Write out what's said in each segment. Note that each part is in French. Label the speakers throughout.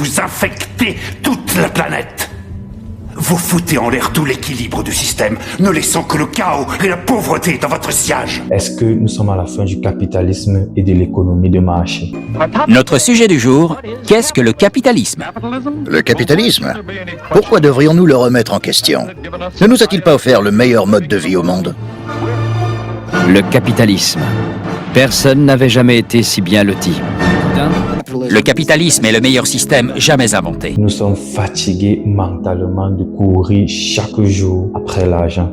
Speaker 1: vous infectez toute la planète. Vous foutez en l'air tout l'équilibre du système, ne laissant que le chaos et la pauvreté dans votre sillage.
Speaker 2: Est-ce que nous sommes à la fin du capitalisme et de l'économie de marché?
Speaker 3: Notre sujet du jour, qu'est-ce que le capitalisme?
Speaker 4: Le capitalisme? Pourquoi devrions-nous le remettre en question? Ne nous a-t-il pas offert le meilleur mode de vie au monde?
Speaker 3: Le capitalisme. Personne n'avait jamais été si bien loti. Le capitalisme est le meilleur système jamais inventé.
Speaker 2: Nous sommes fatigués mentalement de courir chaque jour après l'argent.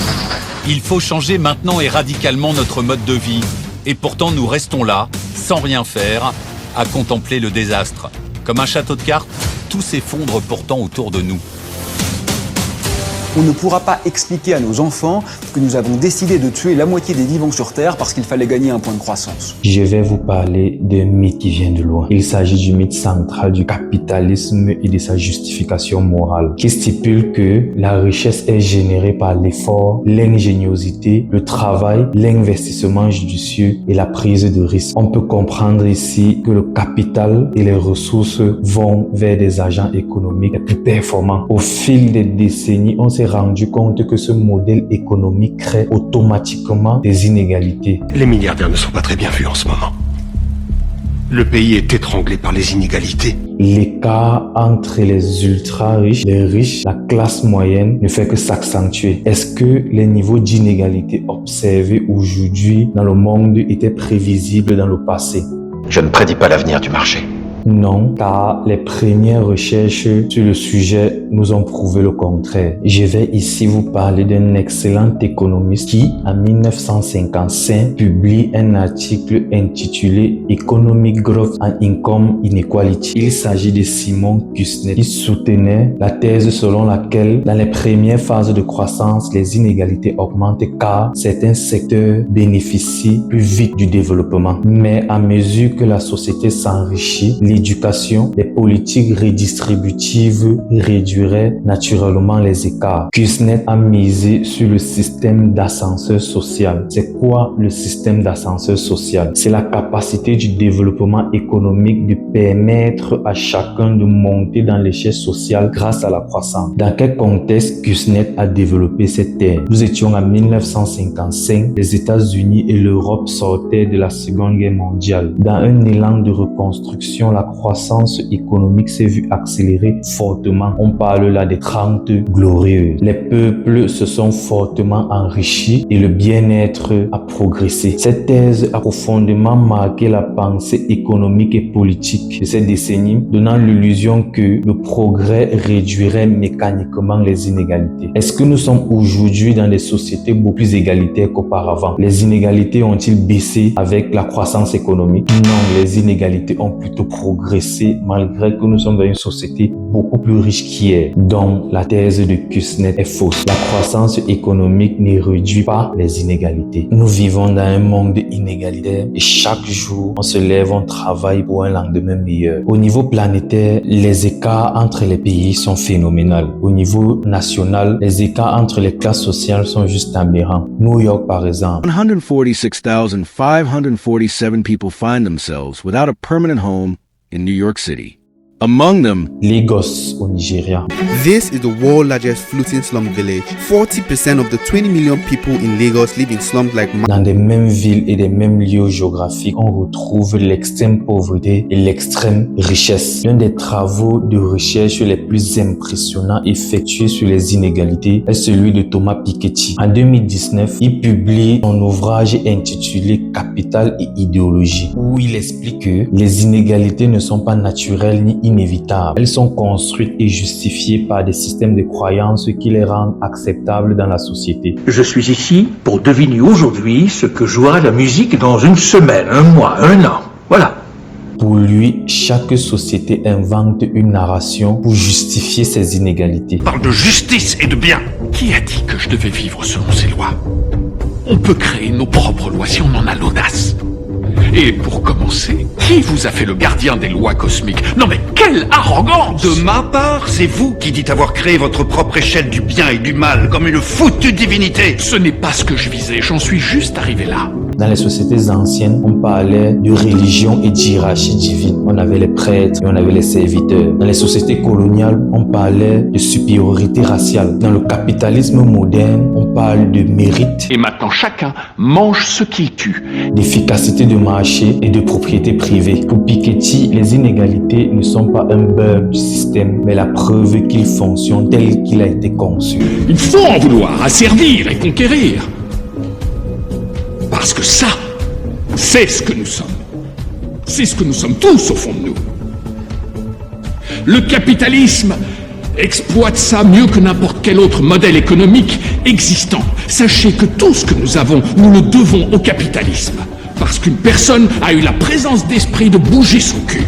Speaker 5: Il faut changer maintenant et radicalement notre mode de vie. Et pourtant, nous restons là, sans rien faire, à contempler le désastre. Comme un château de cartes, tout s'effondre pourtant autour de nous.
Speaker 6: On ne pourra pas expliquer à nos enfants que nous avons décidé de tuer la moitié des vivants sur Terre parce qu'il fallait gagner un point de croissance.
Speaker 2: Je vais vous parler d'un mythe qui vient de loin. Il s'agit du mythe central du capitalisme et de sa justification morale, qui stipule que la richesse est générée par l'effort, l'ingéniosité, le travail, l'investissement judicieux et la prise de risque. On peut comprendre ici que le capital et les ressources vont vers des agents économiques les plus performants. Au fil des décennies, on s'est rendu compte que ce modèle économique crée automatiquement des inégalités.
Speaker 1: Les milliardaires ne sont pas très bien vus en ce moment. Le pays est étranglé par les inégalités.
Speaker 2: L'écart entre les ultra-riches, les riches, la classe moyenne ne fait que s'accentuer. Est-ce que les niveaux d'inégalité observés aujourd'hui dans le monde étaient prévisibles dans le passé?
Speaker 7: Je ne prédis pas l'avenir du marché.
Speaker 2: Non, car les premières recherches sur le sujet nous ont prouvé le contraire. Je vais ici vous parler d'un excellent économiste qui, en 1955, publie un article intitulé Economic Growth and Income Inequality. Il s'agit de Simon Kuznets qui soutenait la thèse selon laquelle, dans les premières phases de croissance, les inégalités augmentent car certains secteurs bénéficient plus vite du développement. Mais à mesure que la société s'enrichit, l'éducation, les politiques redistributives réduiraient naturellement les écarts. Kuznets a misé sur le système d'ascenseur social. C'est quoi le système d'ascenseur social? C'est la capacité du développement économique de permettre à chacun de monter dans l'échelle sociale grâce à la croissance. Dans quel contexte Kuznets a développé cette terme? Nous étions en 1955, les États-Unis et l'Europe sortaient de la Seconde Guerre mondiale. Dans un élan de reconstruction, la croissance économique s'est vue accélérer fortement. On parle là des 30 glorieuses. Les peuples se sont fortement enrichis et le bien-être a progressé. Cette thèse a profondément marqué la pensée économique et politique de ces décennies, donnant l'illusion que le progrès réduirait mécaniquement les inégalités. Est-ce que nous sommes aujourd'hui dans des sociétés beaucoup plus égalitaires qu'auparavant? Les inégalités ont-ils baissé avec la croissance économique? Non, les inégalités ont plutôt progressé malgré que nous sommes dans une société beaucoup plus riche qu'hier. Donc, la thèse de Kuznets est fausse. La croissance économique ne réduit pas les inégalités. Nous vivons dans un monde inégalitaire et chaque jour, on se lève, on travaille pour un lendemain meilleur. Au niveau planétaire, les écarts entre les pays sont phénoménaux. Au niveau national, les écarts entre les classes sociales sont juste aberrants. New York, par exemple.
Speaker 8: 146,547 people find themselves without a permanent home in New York City. Among them,
Speaker 2: Lagos au Nigeria.
Speaker 9: This is the world's largest floating slum village. 40% of the 20 million people in Lagos live in slums like
Speaker 2: Dans des mêmes villes et des mêmes lieux géographiques, on retrouve l'extrême pauvreté et l'extrême richesse. L'un des travaux de recherche les plus impressionnants effectués sur les inégalités est celui de Thomas Piketty. En 2019, il publie son ouvrage intitulé Capital et idéologie, où il explique que les inégalités ne sont pas naturelles ni inévitables. Elles sont construites et justifiées par des systèmes de croyances qui les rendent acceptables dans la société.
Speaker 1: Je suis ici pour deviner aujourd'hui ce que jouera la musique dans une semaine, un mois, un an. Voilà.
Speaker 2: Pour lui, chaque société invente une narration pour justifier ses inégalités.
Speaker 1: On parle de justice et de bien. Qui a dit que je devais vivre selon ces lois? On peut créer nos propres lois si on en a l'audace. Et pour commencer, qui vous a fait le gardien des lois cosmiques? Non mais quelle arrogance! De ma part, c'est vous qui dites avoir créé votre propre échelle du bien et du mal comme une foutue divinité. Ce n'est pas ce que je visais, j'en suis juste arrivé là.
Speaker 2: Dans les sociétés anciennes, on parlait de religion et d'hiérarchie divine. On avait les prêtres et on avait les serviteurs. Dans les sociétés coloniales, on parlait de supériorité raciale. Dans le capitalisme moderne, on parle de mérite.
Speaker 1: Et maintenant chacun mange ce qu'il tue.
Speaker 2: D'efficacité de marché et de propriété privée. Pour Piketty, les inégalités ne sont pas un bug du système, mais la preuve qu'il fonctionne tel qu'il a été conçu.
Speaker 1: Il faut en vouloir, asservir et conquérir. Parce que ça, c'est ce que nous sommes. C'est ce que nous sommes tous au fond de nous. Le capitalisme exploite ça mieux que n'importe quel autre modèle économique existant. Sachez que tout ce que nous avons, nous le devons au capitalisme. Parce qu'une personne a eu la présence d'esprit de bouger son cul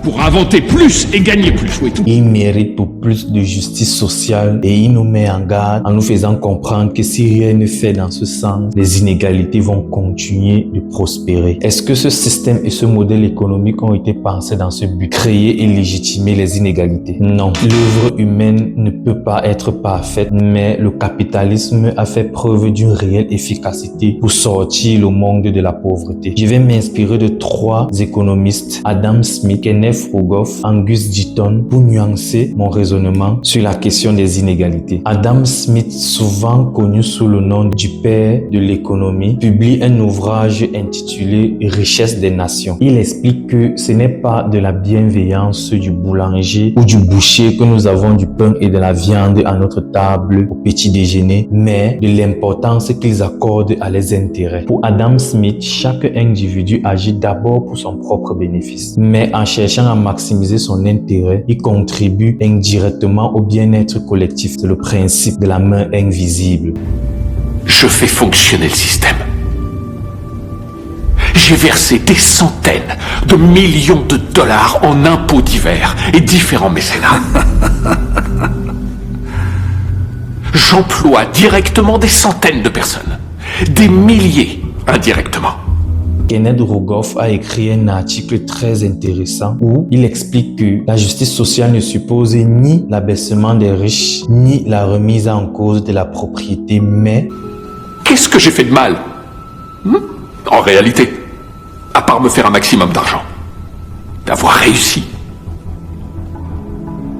Speaker 1: pour inventer plus et gagner plus. Oui, tout.
Speaker 2: Il mérite pour plus de justice sociale et il nous met en garde en nous faisant comprendre que si rien ne fait dans ce sens, les inégalités vont continuer de prospérer. Est-ce que ce système et ce modèle économique ont été pensés dans ce but, créer et légitimer les inégalités? Non. L'œuvre humaine ne peut pas être parfaite, mais le capitalisme a fait preuve d'une réelle efficacité pour sortir le monde de la pauvreté. Je vais m'inspirer de 3 économistes, Adam Smith, Kenneth Rogoff, Angus Deaton, pour nuancer mon raisonnement sur la question des inégalités. Adam Smith, souvent connu sous le nom du père de l'économie, publie un ouvrage intitulé Richesse des nations. Il explique que ce n'est pas de la bienveillance du boulanger ou du boucher que nous avons du pain et de la viande à notre table au petit déjeuner, mais de l'importance qu'ils accordent à leurs intérêts. Pour Adam Smith, chaque individu agit d'abord pour son propre bénéfice, mais en cherchant à maximiser son intérêt, il contribue indirectement au bien-être collectif. C'est le principe de la main invisible.
Speaker 1: Je fais fonctionner le système. J'ai versé des centaines de millions de dollars en impôts divers et différents mécénats. J'emploie directement des centaines de personnes, des milliers indirectement.
Speaker 2: Kenneth Rogoff a écrit un article très intéressant où il explique que la justice sociale ne suppose ni l'abaissement des riches, ni la remise en cause de la propriété, mais...
Speaker 1: Qu'est-ce que j'ai fait de mal? En réalité, à part me faire un maximum d'argent, d'avoir réussi.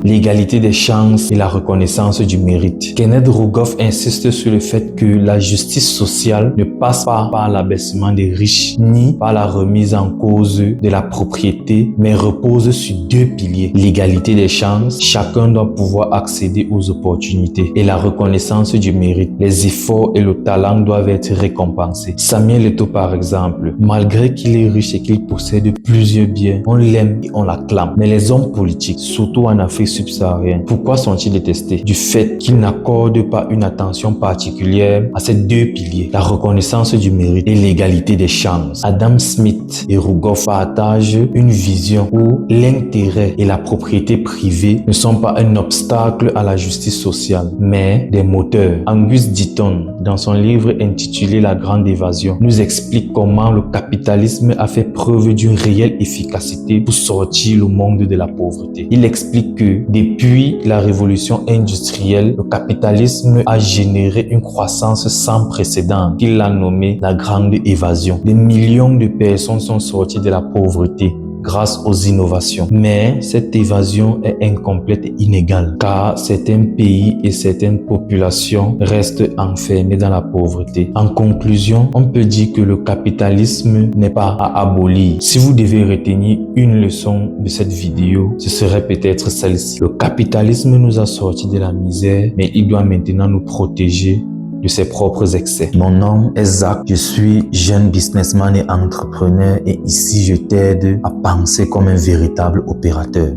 Speaker 2: L'égalité des chances et la reconnaissance du mérite. Kenneth Rogoff insiste sur le fait que la justice sociale ne passe pas par l'abaissement des riches ni par la remise en cause de la propriété, mais repose sur 2 piliers. L'égalité des chances, chacun doit pouvoir accéder aux opportunités, et la reconnaissance du mérite. Les efforts et le talent doivent être récompensés. Samuel Eto'o par exemple, malgré qu'il est riche et qu'il possède plusieurs biens, on l'aime et on l'acclame. Mais les hommes politiques, surtout en Afrique subsaharienne, pourquoi sont-ils détestés? Du fait qu'ils n'accordent pas une attention particulière à ces 2 piliers, la reconnaissance du mérite et l'égalité des chances. Adam Smith et Rogoff partagent une vision où l'intérêt et la propriété privée ne sont pas un obstacle à la justice sociale, mais des moteurs. Angus Deaton, dans son livre intitulé La Grande Évasion, nous explique comment le capitalisme a fait preuve d'une réelle efficacité pour sortir le monde de la pauvreté. Il explique que depuis la révolution industrielle, le capitalisme a généré une croissance sans précédent qu'il a nommée la Grande Évasion. Des millions de personnes sont sorties de la pauvreté grâce aux innovations. Mais cette évasion est incomplète et inégale, car certains pays et certaines populations restent enfermés dans la pauvreté. En conclusion, on peut dire que le capitalisme n'est pas à abolir. Si vous devez retenir une leçon de cette vidéo, ce serait peut-être celle-ci. Le capitalisme nous a sortis de la misère, mais il doit maintenant nous protéger de ses propres excès. Mon nom est Zach, je suis jeune businessman et entrepreneur et ici je t'aide à penser comme un véritable opérateur.